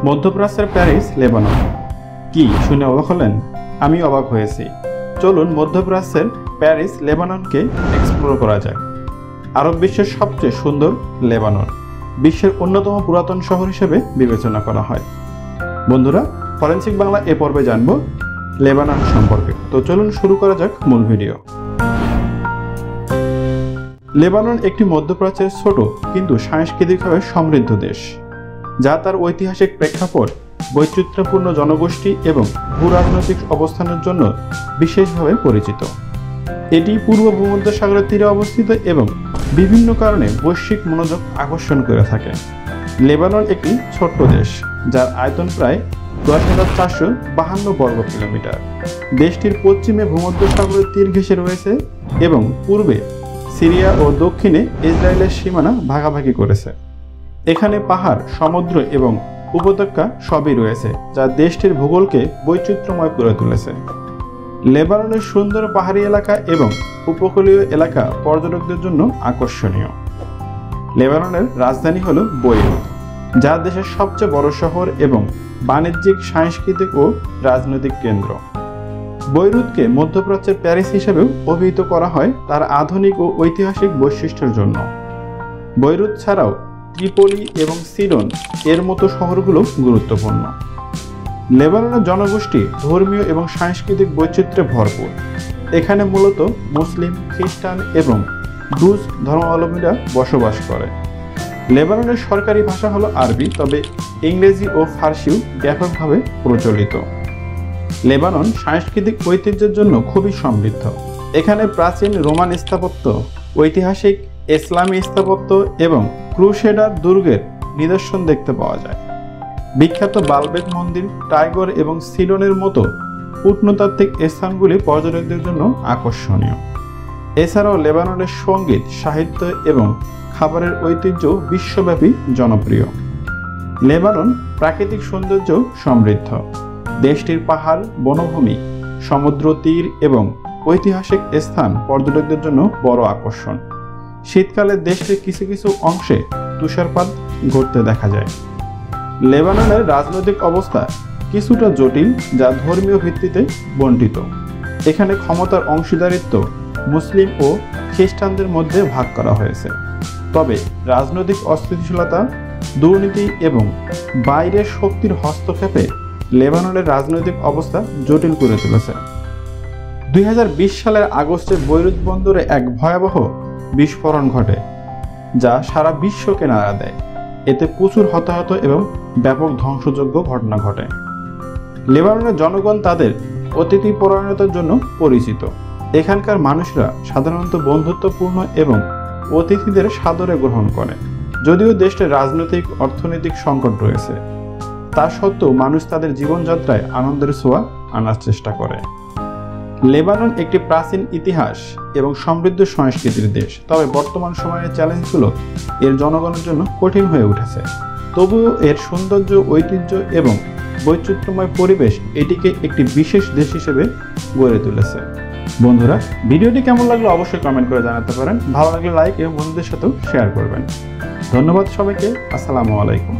মধ্যপ্রাচ্যের Paris Lebanon. কি শুনে অবাক হলেন? আমি অবাক হয়েছি। চলুন মধ্যপ্রাচ্যের প্যারিস লেবাননকে এক্সপ্লোর করা যাক। আরব বিশ্বের সবচেয়ে সুন্দর লেবানন, বিশ্বের অন্যতম পুরাতন শহর হিসেবে বিবেচনা করা হয়। বন্ধুরা, ফরেনসিক বাংলা এ পর্বে জানব লেবানন সম্পর্কে। তো চলুন শুরু করা যাক মূল ভিডিও। লেবানন একটি মধ্যপ্রাচ্যের ছোট কিন্তু সাংস্কৃতিকভাবে সমৃদ্ধ দেশ, যা তার ঐতিহাসিক প্রেক্ষাপট, বৈচিত্র্যপূর্ণ জনগোষ্ঠী এবং ভূরাজনৈতিক অবস্থানের জন্য বিশেষভাবে পরিচিত। এটি পূর্ব ভূমধ্যসাগরের তীরে অবস্থিত এবং বিভিন্ন কারণে বৈশ্বিক মনোযোগ আকর্ষণ করে থাকে। লেবানন একটি ছোট্ট দেশ, যার আয়তন প্রায় 10,452 বর্গ কিলোমিটার। দেশটির পশ্চিমে ভূমধ্যসাগরের তীর ঘেঁষে রয়েছে এবং পূর্বে সিরিয়া ও দক্ষিণে ইসরায়েলের সীমানা ভাগাভাগি করেছে। এখানে পাহাড়, সমুদ্র এবং উপত্যকা সবই রয়েছে, যা দেশটির ভূগোলকে বৈচিত্র্যময় করে তুলেছে। লেবাননের সুন্দর পাহাড়ি এলাকা এবং উপকূলীয় এলাকা পর্যটকদের জন্য আকর্ষণীয়। লেবাননের রাজধানী হল বৈরুত, যা দেশের সবচেয়ে বড় শহর এবং বাণিজ্যিক, সাংস্কৃতিক ও রাজনৈতিক কেন্দ্র। বৈরুতকে মধ্যপ্রাচ্যের প্যারিস হিসেবেও অভিহিত করা হয় তার আধুনিক ও ঐতিহাসিক বৈশিষ্ট্যের জন্য। বৈরুত ছাড়াও ত্রিপোলি এবং সিডন এর মতো শহরগুলো গুরুত্বপূর্ণ। লেবাননের জনগোষ্ঠী ধর্মীয় এবং সাংস্কৃতিক বৈচিত্র্যে ভরপুর। এখানে মূলত মুসলিম, খ্রিস্টান এবং ড্রুজ ধর্মাবলম্বীরা বসবাস করে। লেবাননের সরকারি ভাষা হলো আরবি, তবে ইংরেজি ও ফার্সিও ব্যাপকভাবে প্রচলিত। লেবানন সাংস্কৃতিক ঐতিহ্যের জন্য খুবই সমৃদ্ধ। এখানে প্রাচীন রোমান স্থাপত্য, ঐতিহাসিক ইসলামী স্থাপত্য এবং ক্রুসেডার দুর্গের নিদর্শন দেখতে পাওয়া যায়। বিখ্যাত বালবেক মন্দির, টাইগর এবং সিডনের মতো প্রত্নতাত্ত্বিক স্থানগুলি পর্যটকদের জন্য আকর্ষণীয়। এছাড়াও লেবাননের সঙ্গীত, সাহিত্য এবং খাবারের ঐতিহ্য বিশ্বব্যাপী জনপ্রিয়। লেবানন প্রাকৃতিক সৌন্দর্য সমৃদ্ধ। দেশটির পাহাড়, বনভূমি, সমুদ্র তীর এবং ঐতিহাসিক স্থান পর্যটকদের জন্য বড় আকর্ষণ। শীতকালে দেশটির কিছু কিছু অংশে তুষারপাত ঘটতে দেখা যায়। লেবাননের রাজনৈতিক অবস্থা কিছুটা জটিল, যা ধর্মীয় ভিত্তিতে বণ্টিত। এখানে ক্ষমতার অংশীদারিত্ব মুসলিম ও খ্রিস্টানদের মধ্যে ভাগ করা হয়েছে। তবে রাজনৈতিক অস্থিতিশীলতা, দুর্নীতি এবং বাইরের শক্তির হস্তক্ষেপে লেবাননের রাজনৈতিক অবস্থা জটিল করে তুলেছে। 2020 সালের আগস্টে বৈরুত বন্দরে এক ভয়াবহ বিস্ফোরণ ঘটে, যা সারা বিশ্বকে নাড়া দেয়। এতে প্রচুর হতাহত এবং ব্যাপক ধ্বংসযোগ্য ঘটনা ঘটে। লেবাননের জনগণ তাদের অতিথিপরায়ণতার জন্য পরিচিত। এখানকার মানুষরা সাধারণত বন্ধুত্বপূর্ণ এবং অতিথিদের সাদরে গ্রহণ করে। যদিও দেশটির রাজনৈতিক, অর্থনৈতিক সংকট রয়েছে, তা সত্ত্বেও মানুষ তাদের জীবনযাত্রায় আনন্দের ছোঁয়া আনার চেষ্টা করে। লেবানন একটি প্রাচীন ইতিহাস এবং সমৃদ্ধ সংস্কৃতির দেশ, তবে বর্তমান সময়ের চ্যালেঞ্জগুলো এর জনগণের জন্য কঠিন হয়ে উঠেছে। তবুও এর সৌন্দর্য, ঐতিহ্য এবং বৈচিত্র্যময় পরিবেশ এটিকে একটি বিশেষ দেশ হিসেবে গড়ে তুলেছে। বন্ধুরা, ভিডিওটি কেমন লাগলো অবশ্যই কমেন্ট করে জানাতে পারেন। ভালো লাগলে লাইক এবং বন্ধুদের সাথেও শেয়ার করবেন। ধন্যবাদ সবাইকে। আসসালামু আলাইকুম।